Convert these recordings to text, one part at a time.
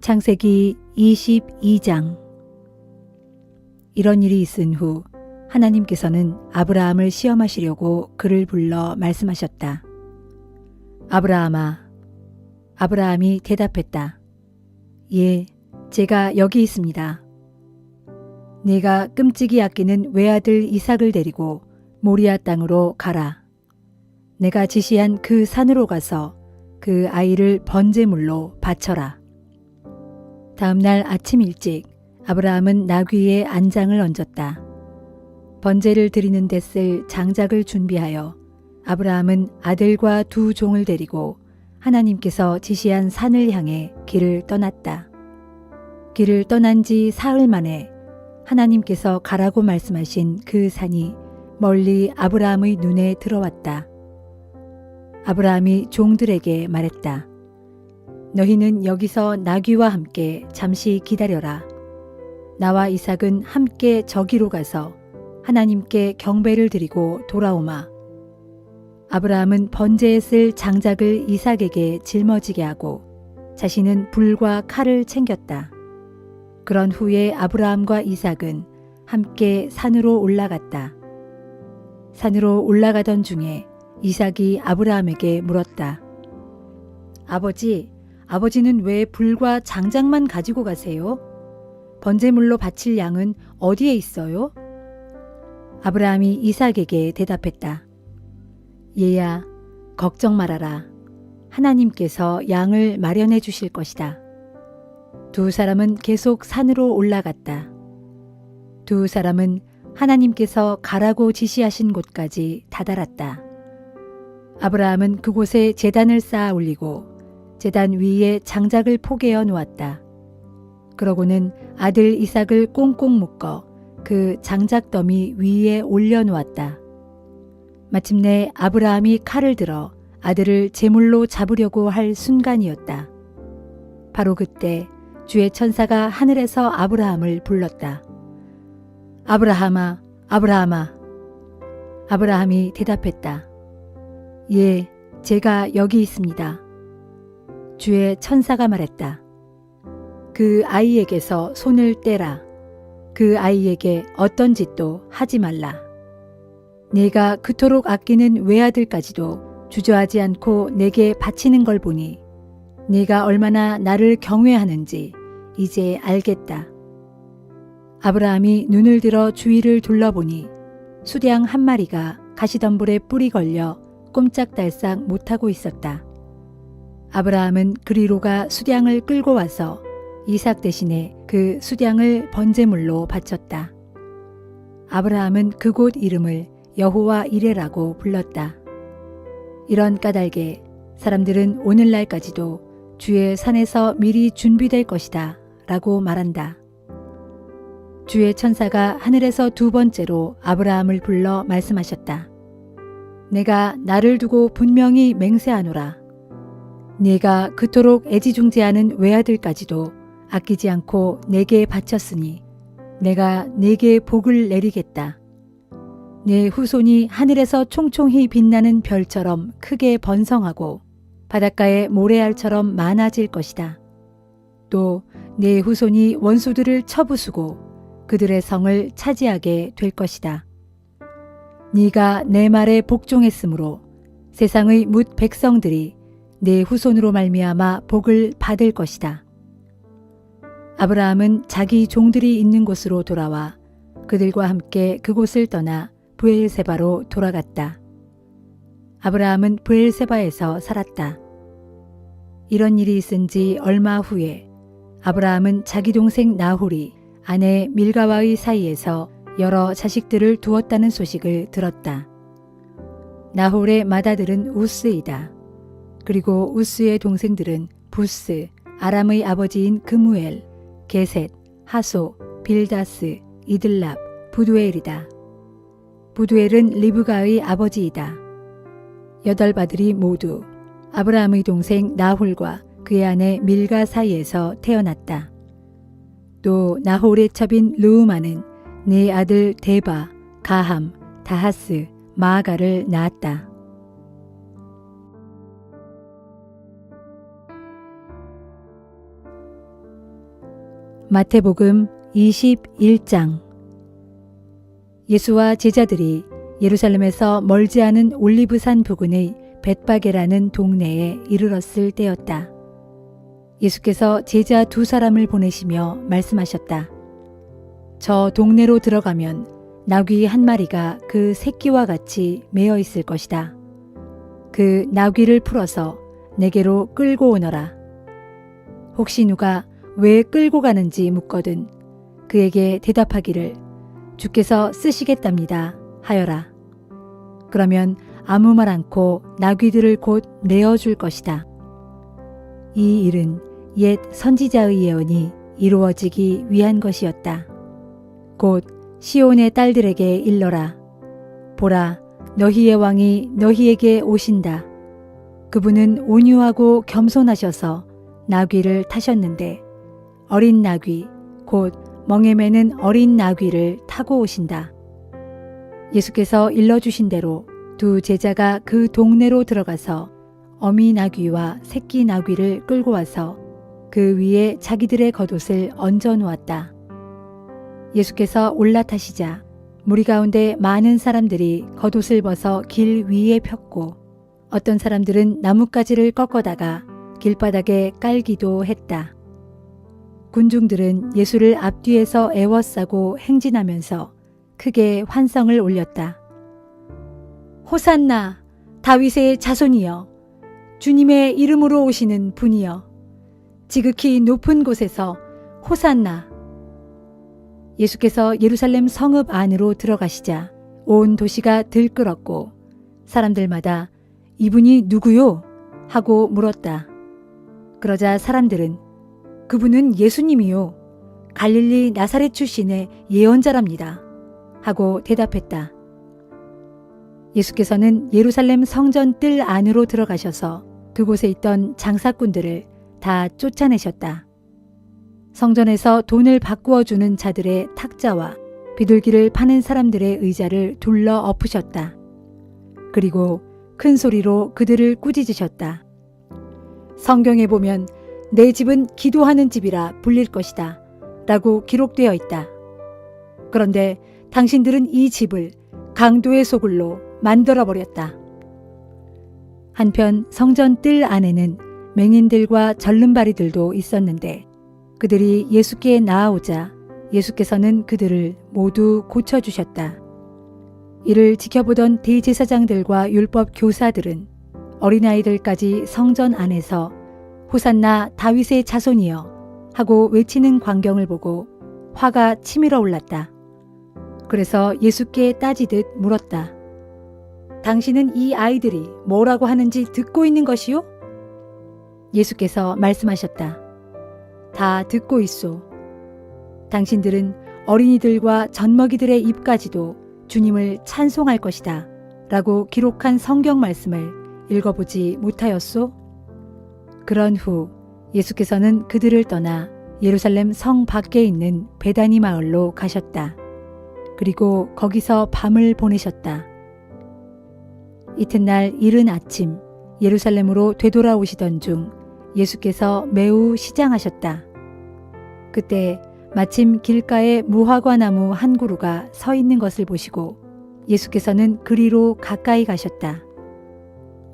창세기 22장. 이런 일이 있은 후 하나님께서는 아브라함을 시험하시려고 그를 불러 말씀하셨다. 아브라함아. 아브라함이 대답했다. 예, 제가 여기 있습니다. 네가 끔찍이 아끼는 외아들 이삭을 데리고 모리아 땅으로 가라. 내가 지시한 그 산으로 가서 그 아이를 번제물로 바쳐라. 다음 날 아침 일찍 아브라함은 나귀에 안장을 얹었다. 번제를 드리는 데 쓸 장작을 준비하여 아브라함은 아들과 두 종을 데리고 하나님께서 지시한 산을 향해 길을 떠났다. 길을 떠난 지 사흘 만에 하나님께서 가라고 말씀하신 그 산이 멀리 아브라함의 눈에 들어왔다. 아브라함이 종들에게 말했다. 너희는 여기서 나귀와 함께 잠시 기다려라. 나와 이삭은 함께 저기로 가서 하나님께 경배를 드리고 돌아오마. 아브라함은 번제에 쓸 장작을 이삭에게 짊어지게 하고 자신은 불과 칼을 챙겼다. 그런 후에 아브라함과 이삭은 함께 산으로 올라갔다. 산으로 올라가던 중에 이삭이 아브라함에게 물었다. 아버지는 왜 불과 장작만 가지고 가세요? 번제물로 바칠 양은 어디에 있어요? 아브라함이 이삭에게 대답했다. 얘야, 걱정 말아라. 하나님께서 양을 마련해 주실 것이다. 두 사람은 계속 산으로 올라갔다. 두 사람은 하나님께서 가라고 지시하신 곳까지 다다랐다. 아브라함은 그곳에 제단을 쌓아 올리고 제단 위에 장작을 포개어 놓았다. 그러고는 아들 이삭을 꽁꽁 묶어 그 장작더미 위에 올려 놓았다. 마침내 아브라함이 칼을 들어 아들을 제물로 잡으려고 할 순간이었다. 바로 그때 주의 천사가 하늘에서 아브라함을 불렀다. 아브라함아, 아브라함아. 아브라함이 대답했다. 예, 제가 여기 있습니다. 주의 천사가 말했다. 그 아이에게서 손을 떼라. 그 아이에게 어떤 짓도 하지 말라. 네가 그토록 아끼는 외아들까지도 주저하지 않고 내게 바치는 걸 보니 네가 얼마나 나를 경외하는지 이제 알겠다. 아브라함이 눈을 들어 주위를 둘러보니 수량 한 마리가 가시덤불에 뿔이 걸려 꼼짝달싹 못하고 있었다. 아브라함은 그리로 가 수량을 끌고 와서 이삭 대신에 그 수량을 번제물로 바쳤다. 아브라함은 그곳 이름을 여호와 이레라고 불렀다. 이런 까닭에 사람들은 오늘날까지도 주의 산에서 미리 준비될 것이다 라고 말한다. 주의 천사가 하늘에서 두 번째로 아브라함을 불러 말씀하셨다. 내가 나를 두고 분명히 맹세하노라. 네가 그토록 애지중지하는 외아들까지도 아끼지 않고 내게 바쳤으니 내가 네게 복을 내리겠다. 네 후손이 하늘에서 총총히 빛나는 별처럼 크게 번성하고 바닷가의 모래알처럼 많아질 것이다. 또 네 후손이 원수들을 쳐부수고 그들의 성을 차지하게 될 것이다. 네가 내 말에 복종했으므로 세상의 뭇 백성들이 네 후손으로 말미암아 복을 받을 것이다. 아브라함은 자기 종들이 있는 곳으로 돌아와 그들과 함께 그곳을 떠나 브엘세바로 돌아갔다. 아브라함은 브엘세바에서 살았다. 이런 일이 있은 지 얼마 후에 아브라함은 자기 동생 나홀이 아내 밀가와의 사이에서 여러 자식들을 두었다는 소식을 들었다. 나홀의 맏아들은 우스이다. 그리고 우스의 동생들은 부스, 아람의 아버지인 그무엘, 게셋, 하소, 빌다스, 이들랍, 부두엘이다. 부두엘은 리브가의 아버지이다. 8아들이 모두 아브라함의 동생 나홀과 그의 아내 밀가 사이에서 태어났다. 또 나홀의 첩인 르우마는 네 아들 데바, 가함, 다하스, 마아가를 낳았다. 마태복음 21장. 예수와 제자들이 예루살렘에서 멀지 않은 올리브산 부근의 벳바게라는 동네에 이르렀을 때였다. 예수께서 제자 2사람을 보내시며 말씀하셨다. 저 동네로 들어가면 나귀 한 마리가 그 새끼와 같이 매어 있을 것이다. 그 나귀를 풀어서 내게로 끌고 오너라. 혹시 누가 왜 끌고 가는지 묻거든 그에게 대답하기를 주께서 쓰시겠답니다 하여라. 그러면 아무 말 않고 나귀들을 곧 내어줄 것이다. 이 일은 옛 선지자의 예언이 이루어지기 위한 것이었다. 곧 시온의 딸들에게 일러라. 보라, 너희의 왕이 너희에게 오신다. 그분은 온유하고 겸손하셔서 나귀를 타셨는데 어린 나귀, 곧 멍에 매는 어린 나귀를 타고 오신다. 예수께서 일러주신 대로 2 제자가 그 동네로 들어가서 어미 나귀와 새끼 나귀를 끌고 와서 그 위에 자기들의 겉옷을 얹어 놓았다. 예수께서 올라타시자 무리 가운데 많은 사람들이 겉옷을 벗어 길 위에 폈고 어떤 사람들은 나뭇가지를 꺾어다가 길바닥에 깔기도 했다. 군중들은 예수를 앞뒤에서 애워싸고 행진하면서 크게 환성을 올렸다. 호산나, 다윗의 자손이여, 주님의 이름으로 오시는 분이여, 지극히 높은 곳에서 호산나. 예수께서 예루살렘 성읍 안으로 들어가시자 온 도시가 들끓었고 사람들마다 이분이 누구요? 하고 물었다. 그러자 사람들은 그분은 예수님이요. 갈릴리 나사렛 출신의 예언자랍니다. 하고 대답했다. 예수께서는 예루살렘 성전 뜰 안으로 들어가셔서 그곳에 있던 장사꾼들을 다 쫓아내셨다. 성전에서 돈을 바꾸어 주는 자들의 탁자와 비둘기를 파는 사람들의 의자를 둘러 엎으셨다. 그리고 큰 소리로 그들을 꾸짖으셨다. 성경에 보면 내 집은 기도하는 집이라 불릴 것이다 라고 기록되어 있다. 그런데 당신들은 이 집을 강도의 소굴로 만들어버렸다. 한편 성전 뜰 안에는 맹인들과 절름발이들도 있었는데 그들이 예수께 나아오자 예수께서는 그들을 모두 고쳐주셨다. 이를 지켜보던 대제사장들과 율법 교사들은 어린아이들까지 성전 안에서 호산나 다윗의 자손이여 하고 외치는 광경을 보고 화가 치밀어 올랐다. 그래서 예수께 따지듯 물었다. 당신은 이 아이들이 뭐라고 하는지 듣고 있는 것이요? 예수께서 말씀하셨다. 다 듣고 있소. 당신들은 어린이들과 젖먹이들의 입까지도 주님을 찬송할 것이다 라고 기록한 성경 말씀을 읽어보지 못하였소? 그런 후 예수께서는 그들을 떠나 예루살렘 성 밖에 있는 베다니 마을로 가셨다. 그리고 거기서 밤을 보내셨다. 이튿날 이른 아침 예루살렘으로 되돌아오시던 중 예수께서 매우 시장하셨다. 그때 마침 길가에 무화과 나무 한 그루가 서 있는 것을 보시고 예수께서는 그리로 가까이 가셨다.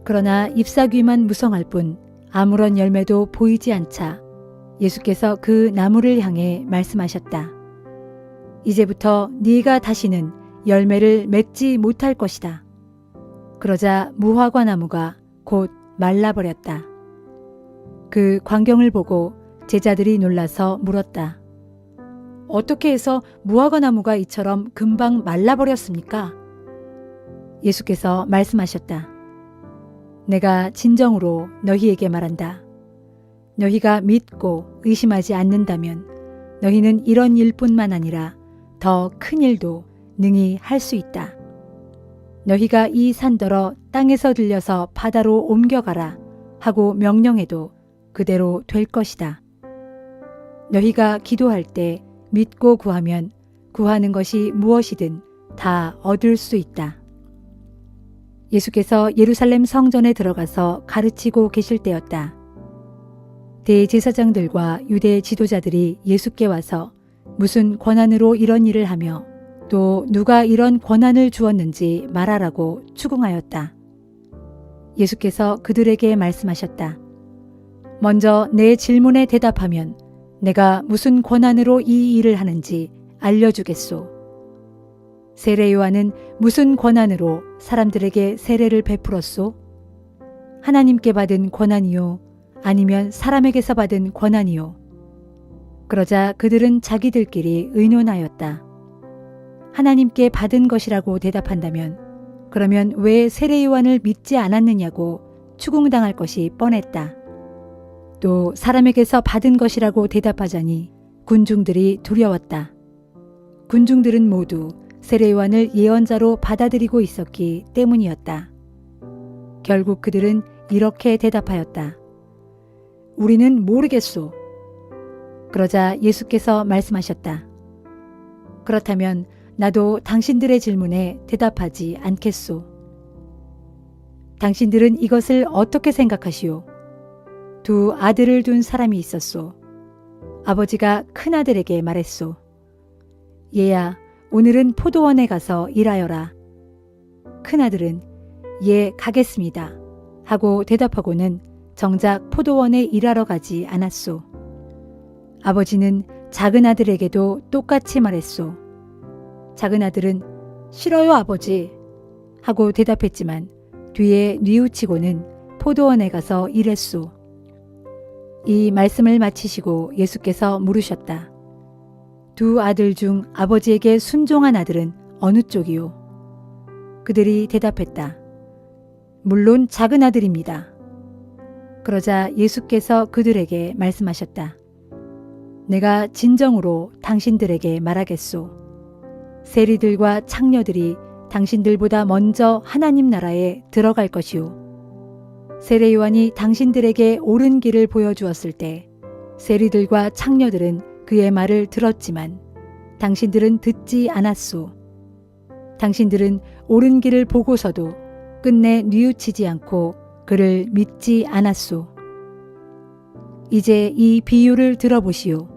그러나 잎사귀만 무성할 뿐 아무런 열매도 보이지 않자 예수께서 그 나무를 향해 말씀하셨다. 이제부터 네가 다시는 열매를 맺지 못할 것이다. 그러자 무화과 나무가 곧 말라버렸다. 그 광경을 보고 제자들이 놀라서 물었다. 어떻게 해서 무화과 나무가 이처럼 금방 말라버렸습니까? 예수께서 말씀하셨다. 내가 진정으로 너희에게 말한다. 너희가 믿고 의심하지 않는다면 너희는 이런 일뿐만 아니라 더 큰 일도 능히 할 수 있다. 너희가 이 산더러 땅에서 들려서 바다로 옮겨가라 하고 명령해도 그대로 될 것이다. 너희가 기도할 때 믿고 구하면 구하는 것이 무엇이든 다 얻을 수 있다. 예수께서 예루살렘 성전에 들어가서 가르치고 계실 때였다. 대제사장들과 유대 지도자들이 예수께 와서 무슨 권한으로 이런 일을 하며 또 누가 이런 권한을 주었는지 말하라고 추궁하였다. 예수께서 그들에게 말씀하셨다. 먼저 내 질문에 대답하면 내가 무슨 권한으로 이 일을 하는지 알려주겠소. 세례 요한은 무슨 권한으로 사람들에게 세례를 베풀었소? 하나님께 받은 권한이요? 아니면 사람에게서 받은 권한이요? 그러자 그들은 자기들끼리 의논하였다. 하나님께 받은 것이라고 대답한다면 그러면 왜 세례 요한을 믿지 않았느냐고 추궁당할 것이 뻔했다. 또 사람에게서 받은 것이라고 대답하자니 군중들이 두려웠다. 군중들은 모두 세례 요한을 예언자로 받아들이고 있었기 때문이었다. 결국 그들은 이렇게 대답하였다. 우리는 모르겠소. 그러자 예수께서 말씀하셨다. 그렇다면 나도 당신들의 질문에 대답하지 않겠소. 당신들은 이것을 어떻게 생각하시오? 두 아들을 둔 사람이 있었소. 아버지가 큰아들에게 말했소. 얘야, 오늘은 포도원에 가서 일하여라. 큰아들은 예, 가겠습니다. 하고 대답하고는 정작 포도원에 일하러 가지 않았소. 아버지는 작은 아들에게도 똑같이 말했소. 작은 아들은 싫어요, 아버지. 하고 대답했지만 뒤에 뉘우치고는 포도원에 가서 일했소. 이 말씀을 마치시고 예수께서 물으셨다. 두 아들 중 아버지에게 순종한 아들은 어느 쪽이요? 그들이 대답했다. 물론 작은 아들입니다. 그러자 예수께서 그들에게 말씀하셨다. 내가 진정으로 당신들에게 말하겠소. 세리들과 창녀들이 당신들보다 먼저 하나님 나라에 들어갈 것이요. 세례 요한이 당신들에게 옳은 길을 보여주었을 때 세리들과 창녀들은 그의 말을 들었지만 당신들은 듣지 않았소. 당신들은 옳은 길을 보고서도 끝내 뉘우치지 않고 그를 믿지 않았소. 이제 이 비유를 들어보시오.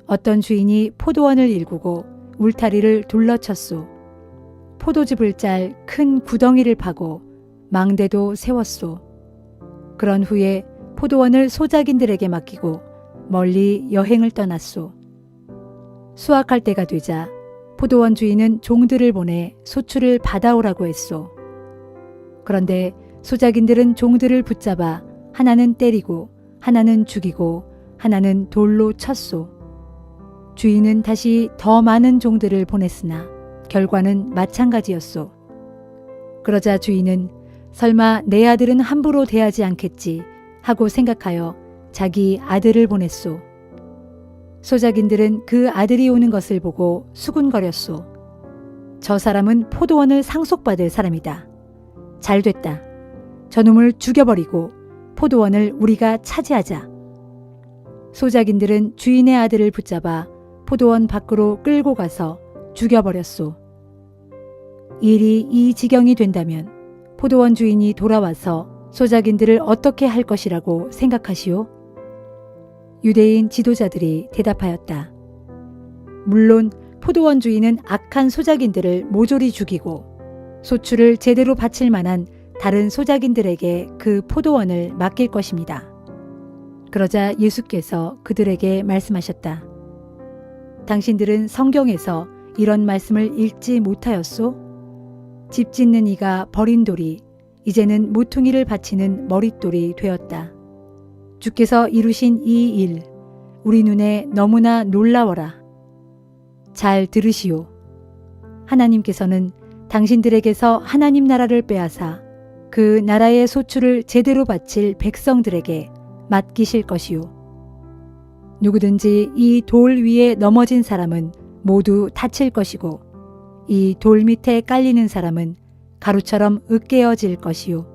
어떤 주인이 포도원을 일구고 울타리를 둘러쳤소. 포도즙을 짤 큰 구덩이를 파고 망대도 세웠소. 그런 후에 포도원을 소작인들에게 맡기고 멀리 여행을 떠났소. 수확할 때가 되자 포도원 주인은 종들을 보내 소출을 받아오라고 했소. 그런데 소작인들은 종들을 붙잡아 하나는 때리고 하나는 죽이고 하나는 돌로 쳤소. 주인은 다시 더 많은 종들을 보냈으나 결과는 마찬가지였소. 그러자 주인은 설마 내 아들은 함부로 대하지 않겠지 하고 생각하여 자기 아들을 보냈소. 소작인들은 그 아들이 오는 것을 보고 수군거렸소. 저 사람은 포도원을 상속받을 사람이다. 잘 됐다. 저놈을 죽여버리고 포도원을 우리가 차지하자. 소작인들은 주인의 아들을 붙잡아 포도원 밖으로 끌고 가서 죽여버렸소. 일이 이 지경이 된다면 포도원 주인이 돌아와서 소작인들을 어떻게 할 것이라고 생각하시오? 유대인 지도자들이 대답하였다. 물론 포도원 주인은 악한 소작인들을 모조리 죽이고 소출을 제대로 바칠 만한 다른 소작인들에게 그 포도원을 맡길 것입니다. 그러자 예수께서 그들에게 말씀하셨다. 당신들은 성경에서 이런 말씀을 읽지 못하였소? 집 짓는 이가 버린 돌이 이제는 모퉁이를 바치는 머릿돌이 되었다. 주께서 이루신 이 일, 우리 눈에 너무나 놀라워라. 잘 들으시오. 하나님께서는 당신들에게서 하나님 나라를 빼앗아 그 나라의 소출을 제대로 바칠 백성들에게 맡기실 것이오. 누구든지 이 돌 위에 넘어진 사람은 모두 다칠 것이고 이 돌 밑에 깔리는 사람은 가루처럼 으깨어질 것이요.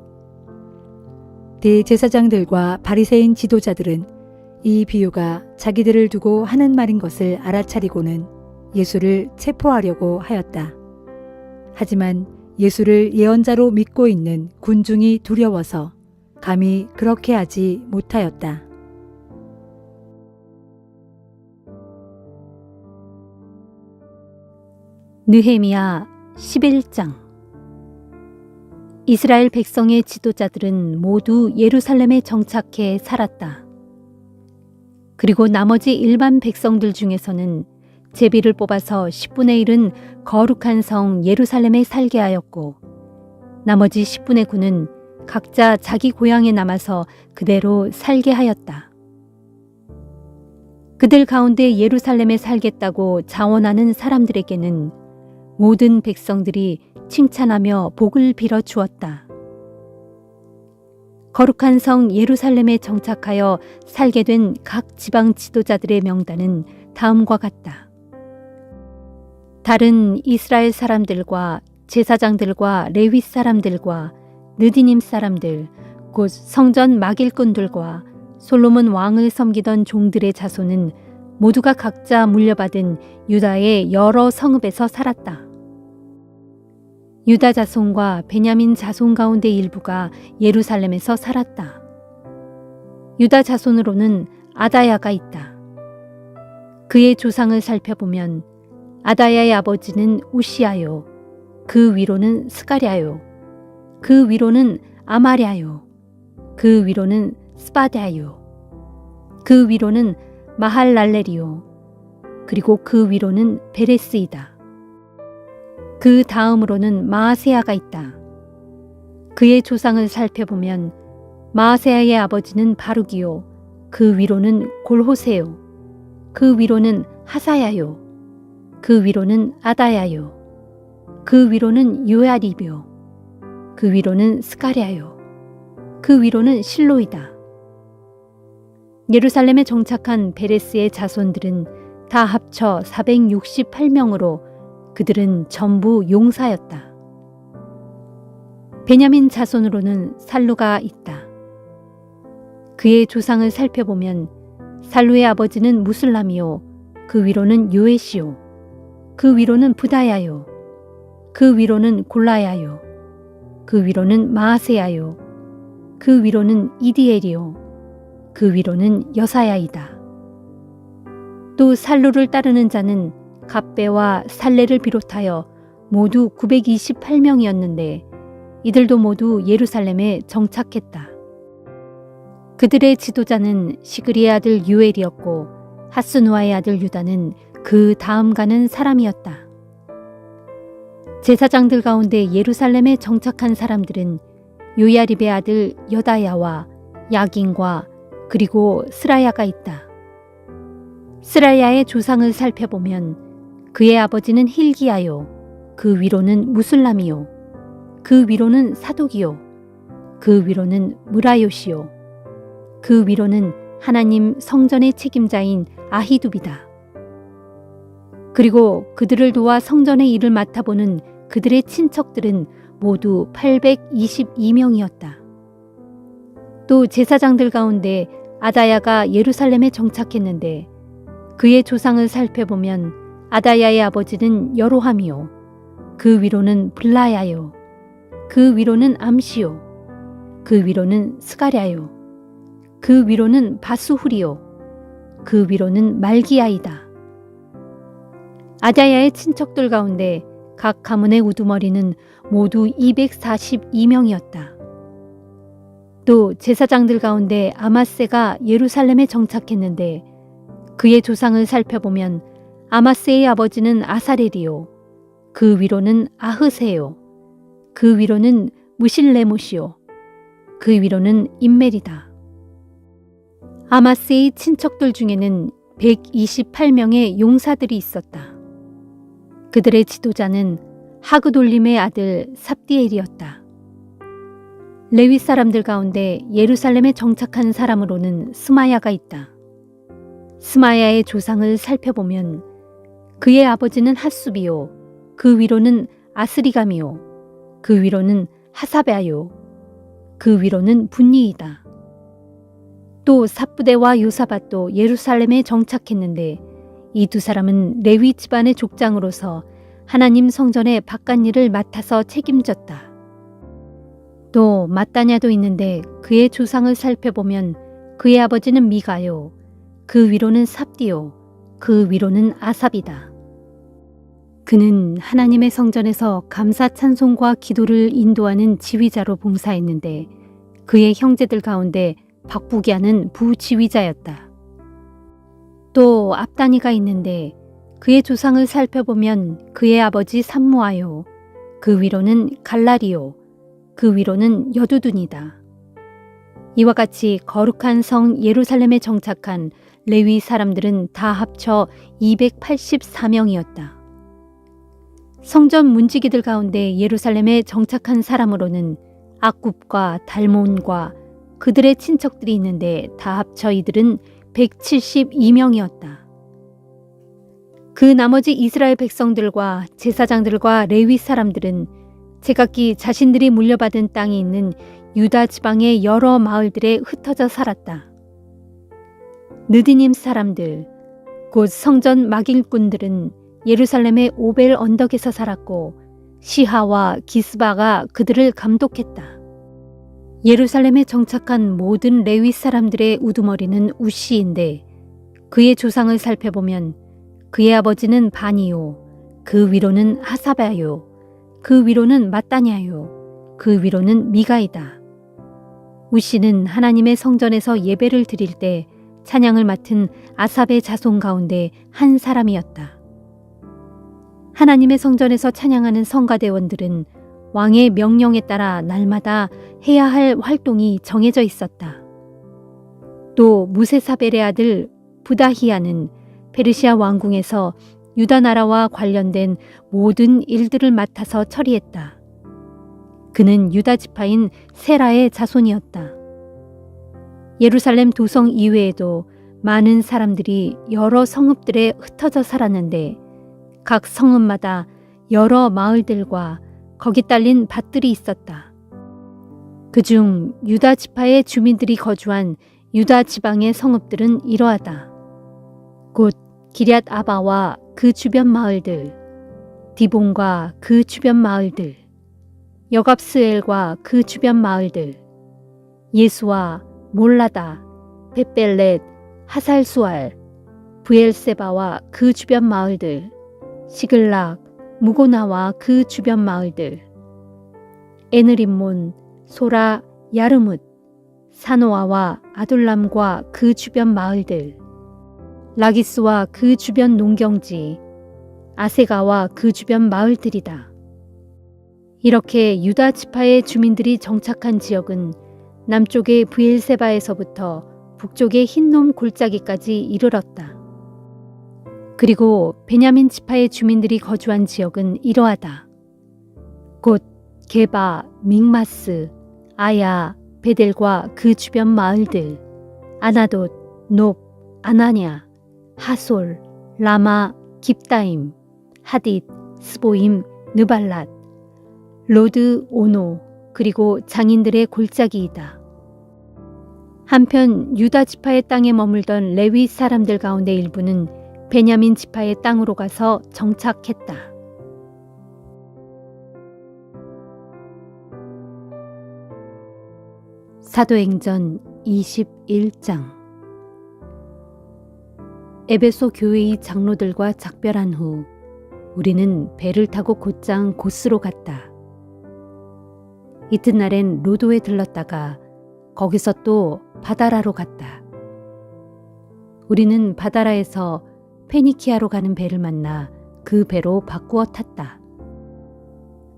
대제사장들과 바리새인 지도자들은 이 비유가 자기들을 두고 하는 말인 것을 알아차리고는 예수를 체포하려고 하였다. 하지만 예수를 예언자로 믿고 있는 군중이 두려워서 감히 그렇게 하지 못하였다. 느헤미야 11장. 이스라엘 백성의 지도자들은 모두 예루살렘에 정착해 살았다. 그리고 나머지 일반 백성들 중에서는 제비를 뽑아서 10분의 1은 거룩한 성 예루살렘에 살게 하였고, 나머지 10분의 9는 각자 자기 고향에 남아서 그대로 살게 하였다. 그들 가운데 예루살렘에 살겠다고 자원하는 사람들에게는 모든 백성들이 칭찬하며 복을 빌어 주었다. 거룩한 성 예루살렘에 정착하여 살게 된 각 지방 지도자들의 명단은 다음과 같다. 다른 이스라엘 사람들과 제사장들과 레위 사람들과 느디님 사람들, 곧 성전 막일꾼들과 솔로몬 왕을 섬기던 종들의 자손은 모두가 각자 물려받은 유다의 여러 성읍에서 살았다. 유다 자손과 베냐민 자손 가운데 일부가 예루살렘에서 살았다. 유다 자손으로는 아다야가 있다. 그의 조상을 살펴보면 아다야의 아버지는 우시아요, 그 위로는 스가랴요, 그 위로는 아마랴요, 그 위로는 스바랴요, 그 위로는 마할랄렐이요, 그리고 그 위로는 베레스이다. 그 다음으로는 마아세야가 있다. 그의 조상을 살펴보면 마아세야의 아버지는 바룩이요, 그 위로는 골호세요, 그 위로는 하사야요, 그 위로는 아다야요, 그 위로는 요야립이요, 그 위로는 스가랴요, 그 위로는 실로이다. 예루살렘에 정착한 베레스의 자손들은 다 합쳐 468명으로 그들은 전부 용사였다. 베냐민 자손으로는 살루가 있다. 그의 조상을 살펴보면 살루의 아버지는 무술람이요, 그 위로는 요에시요, 그 위로는 부다야요, 그 위로는 골라야요, 그 위로는 마아세야요, 그 위로는 이디엘이요, 그 위로는 여사야이다. 또 살루를 따르는 자는 갑배와 살레를 비롯하여 모두 928명이었는데 이들도 모두 예루살렘에 정착했다. 그들의 지도자는 시그리의 아들 유엘이었고 하스누아의 아들 유다는 그 다음 가는 사람이었다. 제사장들 가운데 예루살렘에 정착한 사람들은 요야립의 아들 여다야와 야긴과 그리고 스라야가 있다. 스라야의 조상을 살펴보면 그의 아버지는 힐기야요, 그 위로는 무술람이요, 그 위로는 사독이요, 그 위로는 무라요시요, 그 위로는 하나님 성전의 책임자인 아히둡이다. 그리고 그들을 도와 성전의 일을 맡아보는 그들의 친척들은 모두 822명이었다. 또 제사장들 가운데 아다야가 예루살렘에 정착했는데 그의 조상을 살펴보면 아다야의 아버지는 여로함이요, 그 위로는 블라야요, 그 위로는 암시요, 그 위로는 스가랴요, 그 위로는 바수후리요, 그 위로는 말기야이다. 아다야의 친척들 가운데 각 가문의 우두머리는 모두 242명이었다. 또 제사장들 가운데 아마세가 예루살렘에 정착했는데 그의 조상을 살펴보면 아마세의 아버지는 아사렐이요, 그 위로는 아흐세요, 그 위로는 무실레못이요, 그 위로는 임멜이다. 아마세의 친척들 중에는 128명의 용사들이 있었다. 그들의 지도자는 하그돌림의 아들 삽디엘이었다. 레위 사람들 가운데 예루살렘에 정착한 사람으로는 스마야가 있다. 스마야의 조상을 살펴보면 그의 아버지는 핫수비요, 그 위로는 아스리감이요, 그 위로는 하사베아요, 그 위로는 분니이다. 또 삽부대와 요사밧도 예루살렘에 정착했는데 이 두 사람은 레위 집안의 족장으로서 하나님 성전의 바깥일을 맡아서 책임졌다. 또 마따냐도 있는데 그의 조상을 살펴보면 그의 아버지는 미가요, 그 위로는 삽디요, 그 위로는 아삽이다. 그는 하나님의 성전에서 감사 찬송과 기도를 인도하는 지휘자로 봉사했는데 그의 형제들 가운데 박부기하는 부지휘자였다. 또 압다니가 있는데 그의 조상을 살펴보면 그의 아버지 삼무아요, 그 위로는 갈라리요, 그 위로는 여두둔이다. 이와 같이 거룩한 성 예루살렘에 정착한 레위 사람들은 다 합쳐 284명이었다. 성전 문지기들 가운데 예루살렘에 정착한 사람으로는 악굽과 달몬과 그들의 친척들이 있는데 다 합쳐 이들은 172명이었다. 그 나머지 이스라엘 백성들과 제사장들과 레위 사람들은 제각기 자신들이 물려받은 땅이 있는 유다 지방의 여러 마을들에 흩어져 살았다. 느디님 사람들, 곧 성전 막일꾼들은 예루살렘의 오벨 언덕에서 살았고 시하와 기스바가 그들을 감독했다. 예루살렘에 정착한 모든 레위 사람들의 우두머리는 우시인데 그의 조상을 살펴보면 그의 아버지는 바니요, 그 위로는 하사바요, 그 위로는 마따냐요, 그 위로는 미가이다. 우시는 하나님의 성전에서 예배를 드릴 때 찬양을 맡은 아삽의 자손 가운데 한 사람이었다. 하나님의 성전에서 찬양하는 성가대원들은 왕의 명령에 따라 날마다 해야 할 활동이 정해져 있었다. 또 무세사벨의 아들 부다히야는 페르시아 왕궁에서 유다 나라와 관련된 모든 일들을 맡아서 처리했다. 그는 유다 지파인 세라의 자손이었다. 예루살렘 도성 이외에도 많은 사람들이 여러 성읍들에 흩어져 살았는데 각 성읍마다 여러 마을들과 거기 딸린 밭들이 있었다. 그중 유다 지파의 주민들이 거주한 유다 지방의 성읍들은 이러하다. 곧 기럇 아바와 그 주변 마을들, 디본과 그 주변 마을들, 여갑스엘과 그 주변 마을들, 예수와 몰라다, 벳벨렛, 하살수알, 브엘세바와 그 주변 마을들, 시글락, 무고나와 그 주변 마을들, 에느림몬, 소라, 야르뭇, 사노아와 아둘람과 그 주변 마을들, 라기스와 그 주변 농경지, 아세가와 그 주변 마을들이다. 이렇게 유다 지파의 주민들이 정착한 지역은 남쪽의 브엘세바에서부터 북쪽의 흰놈 골짜기까지 이르렀다. 그리고 베냐민 지파의 주민들이 거주한 지역은 이러하다. 곧 게바, 믹마스, 아야, 베델과 그 주변 마을들, 아나돗, 높, 아나냐, 하솔, 라마, 깁다임, 하딧, 스보임, 느발랏, 로드, 오노, 그리고 장인들의 골짜기이다. 한편 유다 지파의 땅에 머물던 레위 사람들 가운데 일부는 베냐민 지파의 땅으로 가서 정착했다. 사도행전 21장. 에베소 교회의 장로들과 작별한 후 우리는 배를 타고 곧장 고스로 갔다. 이튿날엔 로도에 들렀다가 거기서 또 바다라로 갔다. 우리는 바다라에서 페니키아로 가는 배를 만나 그 배로 바꾸어 탔다.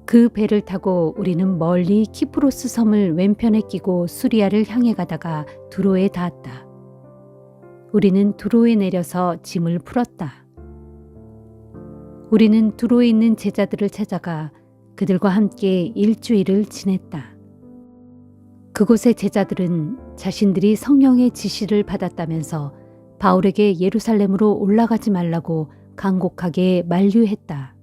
그 배를 타고 우리는 멀리 키프로스 섬을 왼편에 끼고 수리아를 향해 가다가 두로에 닿았다. 우리는 두로에 내려서 짐을 풀었다. 우리는 두로에 있는 제자들을 찾아가 그들과 함께 일주일을 지냈다. 그곳의 제자들은 자신들이 성령의 지시를 받았다면서 바울에게 예루살렘으로 올라가지 말라고 간곡하게 만류했다.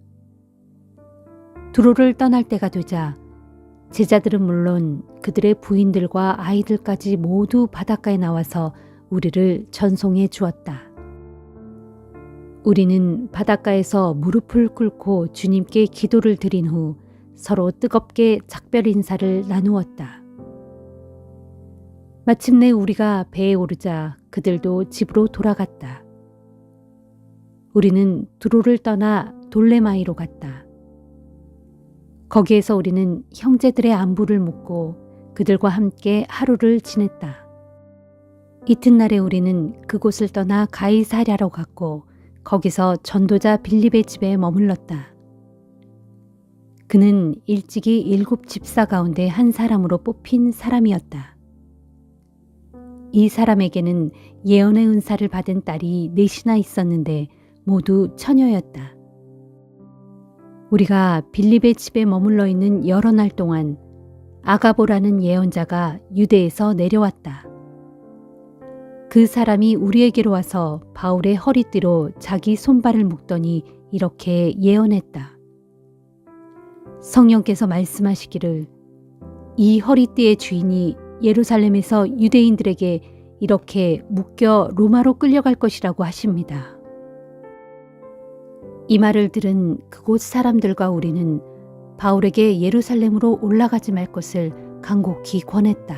두로를 떠날 때가 되자 제자들은 물론 그들의 부인들과 아이들까지 모두 바닷가에 나와서 우리를 전송해 주었다. 우리는 바닷가에서 무릎을 꿇고 주님께 기도를 드린 후 서로 뜨겁게 작별 인사를 나누었다. 마침내 우리가 배에 오르자 그들도 집으로 돌아갔다. 우리는 두로를 떠나 돌레마이로 갔다. 거기에서 우리는 형제들의 안부를 묻고 그들과 함께 하루를 지냈다. 이튿날에 우리는 그곳을 떠나 가이사랴로 갔고 거기서 전도자 빌립의 집에 머물렀다. 그는 일찍이 7 집사 가운데 한 사람으로 뽑힌 사람이었다. 이 사람에게는 예언의 은사를 받은 딸이 넷이나 있었는데 모두 처녀였다. 우리가 빌립의 집에 머물러 있는 여러 날 동안 아가보라는 예언자가 유대에서 내려왔다. 그 사람이 우리에게로 와서 바울의 허리띠로 자기 손발을 묶더니 이렇게 예언했다. 성령께서 말씀하시기를 이 허리띠의 주인이 예루살렘에서 유대인들에게 이렇게 묶여 로마로 끌려갈 것이라고 하십니다. 이 말을 들은 그곳 사람들과 우리는 바울에게 예루살렘으로 올라가지 말 것을 간곡히 권했다.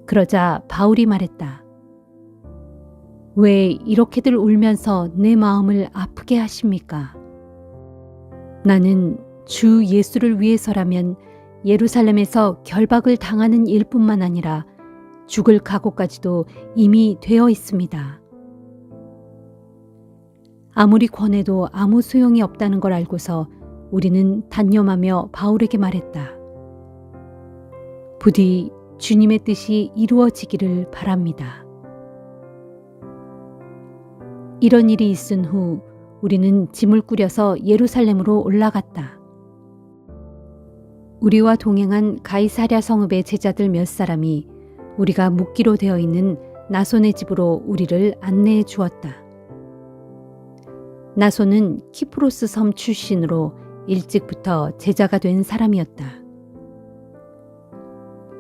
그러자 바울이 말했다. 왜 이렇게들 울면서 내 마음을 아프게 하십니까? 나는 주 예수를 위해서라면 예루살렘에서 결박을 당하는 일뿐만 아니라 죽을 각오까지도 이미 되어 있습니다. 아무리 권해도 아무 소용이 없다는 걸 알고서 우리는 단념하며 바울에게 말했다. 부디 주님의 뜻이 이루어지기를 바랍니다. 이런 일이 있은 후 우리는 짐을 꾸려서 예루살렘으로 올라갔다. 우리와 동행한 가이사랴 성읍의 제자들 몇 사람이 우리가 묵기로 되어 있는 나손의 집으로 우리를 안내해 주었다. 나손은 키프로스 섬 출신으로 일찍부터 제자가 된 사람이었다.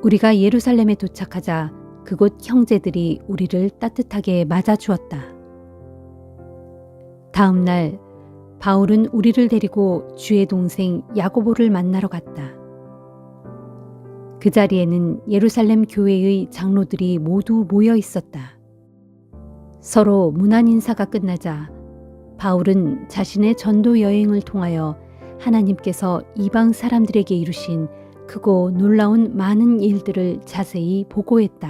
우리가 예루살렘에 도착하자 그곳 형제들이 우리를 따뜻하게 맞아주었다. 다음 날 바울은 우리를 데리고 주의 동생 야고보를 만나러 갔다. 그 자리에는 예루살렘 교회의 장로들이 모두 모여 있었다. 서로 문안 인사가 끝나자 바울은 자신의 전도 여행을 통하여 하나님께서 이방 사람들에게 이루신 크고 놀라운 많은 일들을 자세히 보고했다.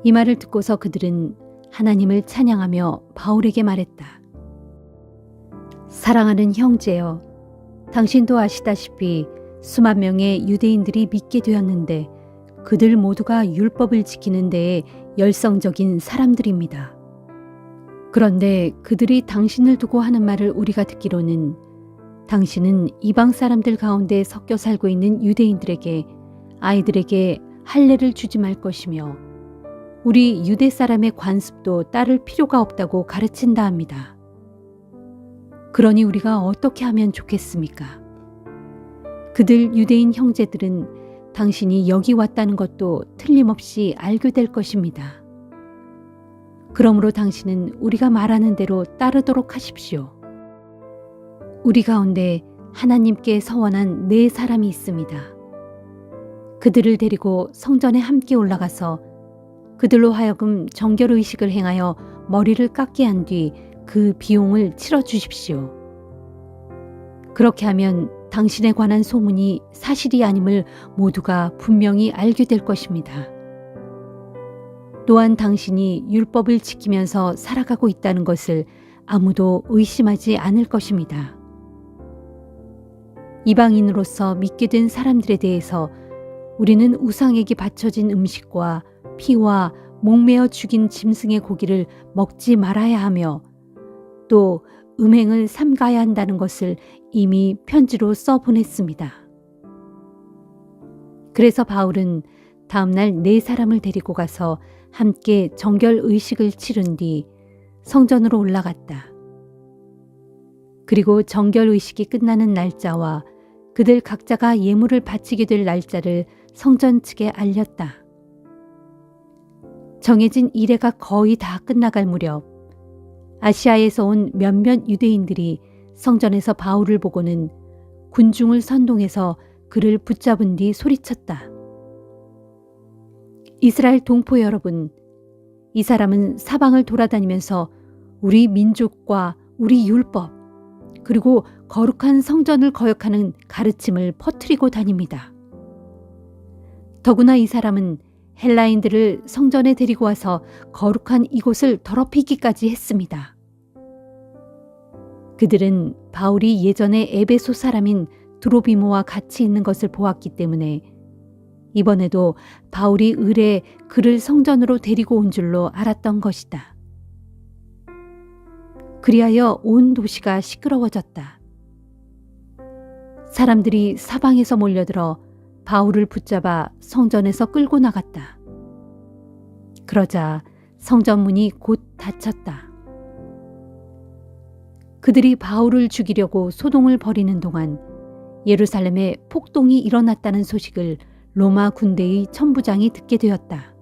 이 말을 듣고서 그들은 하나님을 찬양하며 바울에게 말했다. 사랑하는 형제여, 당신도 아시다시피 수만 명의 유대인들이 믿게 되었는데 그들 모두가 율법을 지키는 데에 열성적인 사람들입니다. 그런데 그들이 당신을 두고 하는 말을 우리가 듣기로는 당신은 이방 사람들 가운데 섞여 살고 있는 유대인들에게 아이들에게 할례를 주지 말 것이며 우리 유대 사람의 관습도 따를 필요가 없다고 가르친다 합니다. 그러니 우리가 어떻게 하면 좋겠습니까? 그들 유대인 형제들은 당신이 여기 왔다는 것도 틀림없이 알게 될 것입니다. 그러므로 당신은 우리가 말하는 대로 따르도록 하십시오. 우리 가운데 하나님께 서원한 4사람이 있습니다. 그들을 데리고 성전에 함께 올라가서 그들로 하여금 정결의식을 행하여 머리를 깎게 한 뒤 그 비용을 치러 주십시오. 그렇게 하면 당신에 관한 소문이 사실이 아님을 모두가 분명히 알게 될 것입니다. 또한 당신이 율법을 지키면서 살아가고 있다는 것을 아무도 의심하지 않을 것입니다. 이방인으로서 믿게 된 사람들에 대해서 우리는 우상에게 바쳐진 음식과 피와 목매어 죽인 짐승의 고기를 먹지 말아야 하며 또 음행을 삼가야 한다는 것을 이미 편지로 써보냈습니다. 그래서 바울은 다음날 4사람을 데리고 가서 함께 정결 의식을 치른 뒤 성전으로 올라갔다. 그리고 정결 의식이 끝나는 날짜와 그들 각자가 예물을 바치게 될 날짜를 성전 측에 알렸다. 정해진 일회가 거의 다 끝나갈 무렵 아시아에서 온 몇몇 유대인들이 성전에서 바울을 보고는 군중을 선동해서 그를 붙잡은 뒤 소리쳤다. 이스라엘 동포 여러분, 이 사람은 사방을 돌아다니면서 우리 민족과 우리 율법, 그리고 거룩한 성전을 거역하는 가르침을 퍼뜨리고 다닙니다. 더구나 이 사람은 헬라인들을 성전에 데리고 와서 거룩한 이곳을 더럽히기까지 했습니다. 그들은 바울이 예전에 에베소 사람인 드로비모와 같이 있는 것을 보았기 때문에 이번에도 바울이 을에 그를 성전으로 데리고 온 줄로 알았던 것이다. 그리하여 온 도시가 시끄러워졌다. 사람들이 사방에서 몰려들어 바울을 붙잡아 성전에서 끌고 나갔다. 그러자 성전문이 곧 닫혔다. 그들이 바울을 죽이려고 소동을 벌이는 동안 예루살렘에 폭동이 일어났다는 소식을 로마 군대의 천부장이 듣게 되었다.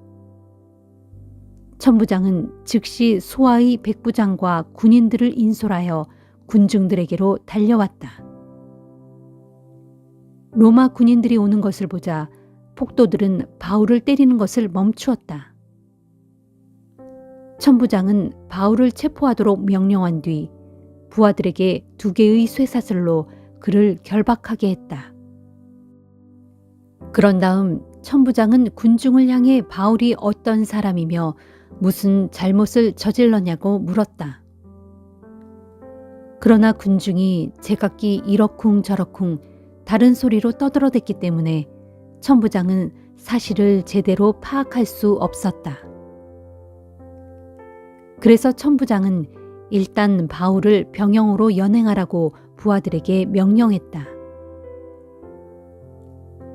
천부장은 즉시 소아의 백부장과 군인들을 인솔하여 군중들에게로 달려왔다. 로마 군인들이 오는 것을 보자 폭도들은 바울을 때리는 것을 멈추었다. 천부장은 바울을 체포하도록 명령한 뒤 부하들에게 2개의 쇠사슬로 그를 결박하게 했다. 그런 다음 천부장은 군중을 향해 바울이 어떤 사람이며 무슨 잘못을 저질렀냐고 물었다. 그러나 군중이 제각기 이러쿵 저러쿵 다른 소리로 떠들어댔기 때문에 천부장은 사실을 제대로 파악할 수 없었다. 그래서 천부장은 일단 바울을 병영으로 연행하라고 부하들에게 명령했다.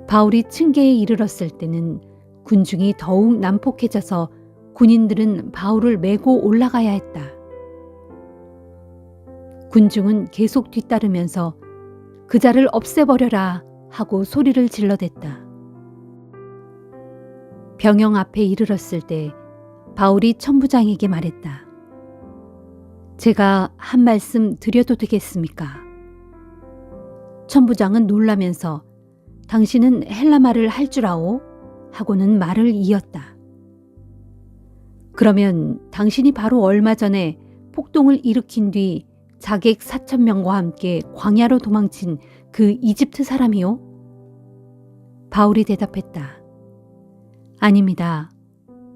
바울이 층계에 이르렀을 때는 군중이 더욱 난폭해져서 군인들은 바울을 메고 올라가야 했다. 군중은 계속 뒤따르면서 그 자를 없애버려라 하고 소리를 질러댔다. 병영 앞에 이르렀을 때 바울이 천부장에게 말했다. 제가 한 말씀 드려도 되겠습니까? 천부장은 놀라면서 당신은 헬라말을 할 줄 아오? 하고는 말을 이었다. 그러면 당신이 바로 얼마 전에 폭동을 일으킨 뒤 자객 4,000명과 함께 광야로 도망친 그 이집트 사람이요? 바울이 대답했다. 아닙니다.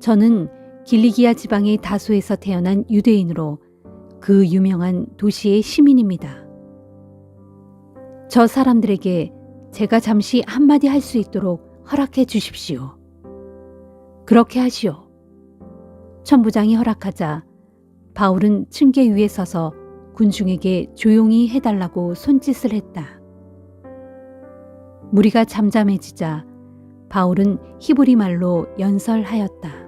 저는 길리기아 지방의 다소에서 태어난 유대인으로 그 유명한 도시의 시민입니다. 저 사람들에게 제가 잠시 한마디 할 수 있도록 허락해 주십시오. 그렇게 하시오. 천부장이 허락하자 바울은 층계 위에 서서 군중에게 조용히 해달라고 손짓을 했다. 무리가 잠잠해지자 바울은 히브리 말로 연설하였다.